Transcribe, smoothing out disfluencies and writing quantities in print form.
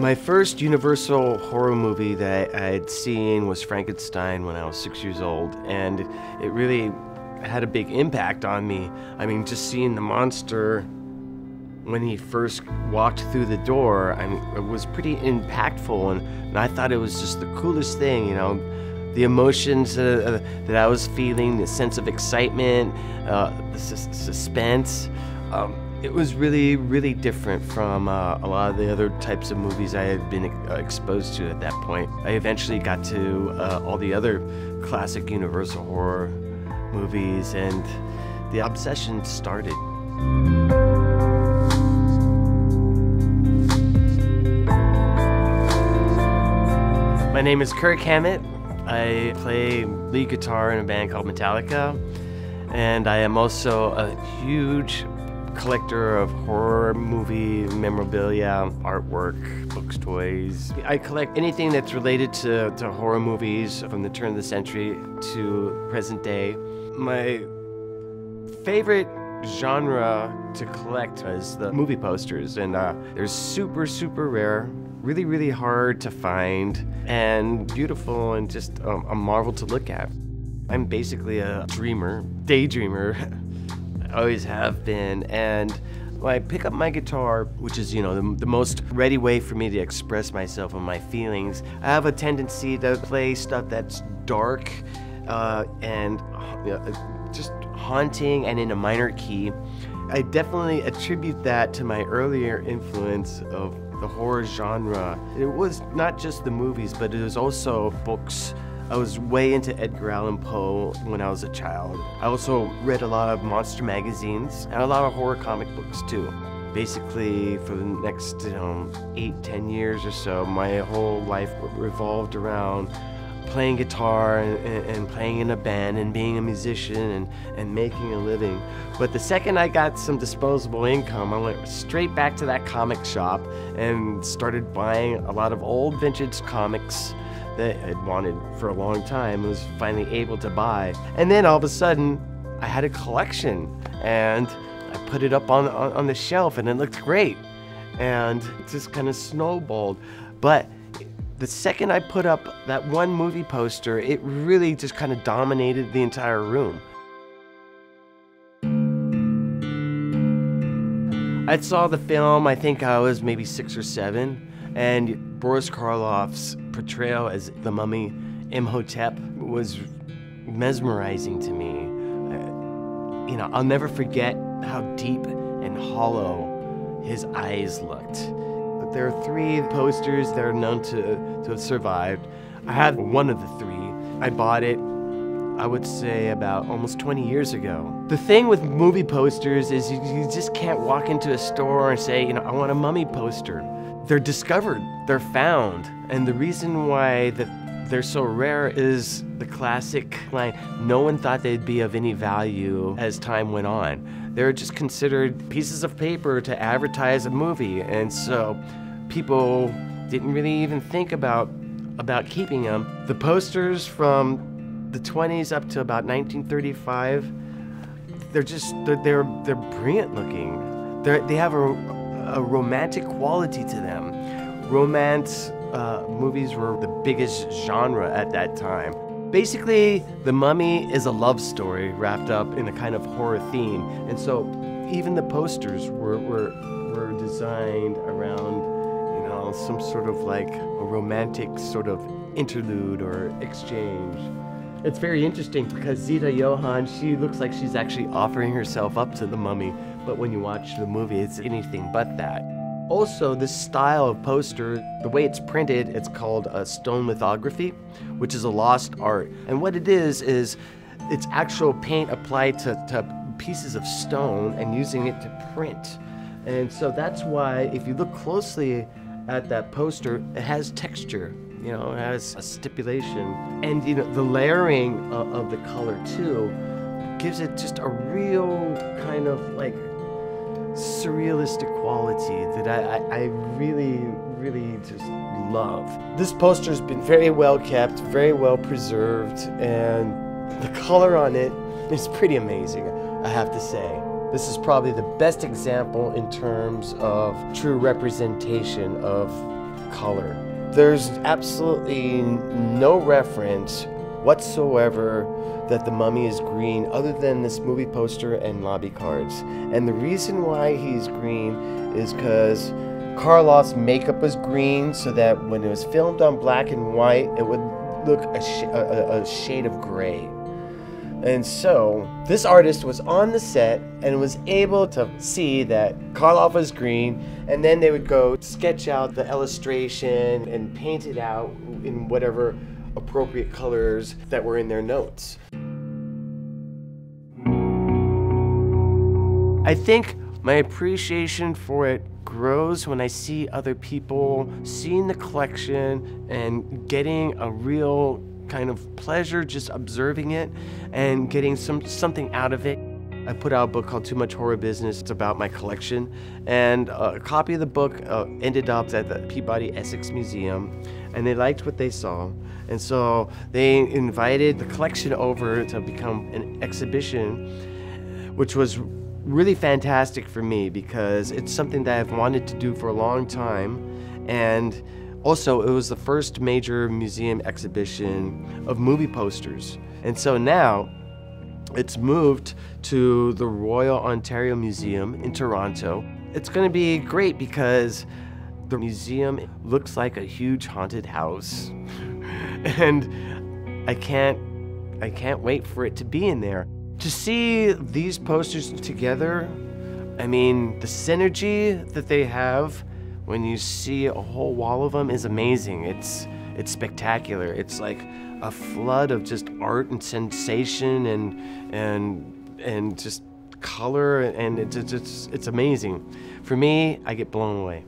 My first Universal horror movie that I had seen was Frankenstein when I was 6 years old, and it really had a big impact on me. I mean, just seeing the monster when he first walked through the door, I mean, it was pretty impactful, and I thought it was just the coolest thing, you know. The emotions that I was feeling, the sense of excitement, the suspense. It was really, really different from a lot of the other types of movies I had been exposed to at that point. I eventually got to all the other classic Universal horror movies, and the obsession started. My name is Kirk Hammett. I play lead guitar in a band called Metallica, and I am also a huge collector of horror movie memorabilia, artwork, books, toys. I collect anything that's related to horror movies from the turn of the century to present day. My favorite genre to collect is the movie posters, and they're super, super rare, really, really hard to find, and beautiful, and just a marvel to look at. I'm basically a dreamer, daydreamer. I always have been, and when I pick up my guitar, which is, you know, the most ready way for me to express myself and my feelings, I have a tendency to play stuff that's dark and just haunting and in a minor key. I definitely attribute that to my earlier influence of the horror genre. It was not just the movies, but it was also books. I was way into Edgar Allan Poe when I was a child. I also read a lot of monster magazines and a lot of horror comic books too. Basically, for the next 8-10 years or so, my whole life revolved around playing guitar and playing in a band and being a musician and making a living. But the second I got some disposable income, I went straight back to that comic shop and started buying a lot of old vintage comics that I'd wanted for a long time. I was finally able to buy. And then all of a sudden, I had a collection, and I put it up on the shelf, and it looked great. And it just kind of snowballed. But the second I put up that one movie poster, it really just kind of dominated the entire room. I saw the film, I think I was maybe 6 or 7, and Boris Karloff's portrayal as the mummy Imhotep was mesmerizing to me. You know, I'll never forget how deep and hollow his eyes looked. There are 3 posters that are known to have survived. I had one of the 3. I bought it, I would say, about almost 20 years ago. The thing with movie posters is you just can't walk into a store and say, you know, I want a mummy poster. They're discovered, they're found, and the reason why they're so rare is the classic line, no one thought they'd be of any value as time went on. They're just considered pieces of paper to advertise a movie, and so people didn't really even think about keeping them. The posters from the 20s up to about 1935, they're brilliant looking. They have a romantic quality to them. Romance movies were the biggest genre at that time. Basically, The Mummy is a love story wrapped up in a kind of horror theme, and so even the posters were designed around, you know, some sort of like a romantic sort of interlude or exchange. It's very interesting because Zita Johann, she looks like she's actually offering herself up to the mummy, but when you watch the movie, it's anything but that. Also, this style of poster, the way it's printed, it's called a stone lithography, which is a lost art. And what it is it's actual paint applied to pieces of stone and using it to print. And so that's why, if you look closely at that poster, it has texture. You know, it has a stipulation. And, you know, the layering of the color, too, gives it just a real kind of, like, surrealistic quality that I really, really just love. This poster's been very well kept, very well preserved, and the color on it is pretty amazing, I have to say. This is probably the best example in terms of true representation of color. There's absolutely no reference whatsoever that the mummy is green other than this movie poster and lobby cards. And the reason why he's green is because Karloff's makeup was green, so that when it was filmed on black and white, it would look a shade of gray. And so this artist was on the set and was able to see that Karloff was green, and then they would go sketch out the illustration and paint it out in whatever appropriate colors that were in their notes. I think my appreciation for it grows when I see other people seeing the collection and getting a real kind of pleasure just observing it and getting something out of it. I put out a book called Too Much Horror Business. It's about my collection, and a copy of the book ended up at the Peabody Essex Museum, and they liked what they saw, and so they invited the collection over to become an exhibition, which was really fantastic for me because it's something that I've wanted to do for a long time. And also, it was the first major museum exhibition of movie posters. And so now it's moved to the Royal Ontario Museum in Toronto. It's going to be great because the museum looks like a huge haunted house. And I can't wait for it to be in there. To see these posters together, I mean, the synergy that they have when you see a whole wall of them is amazing. It's spectacular. It's like a flood of just art and sensation and just color, and it's amazing. For me, I get blown away.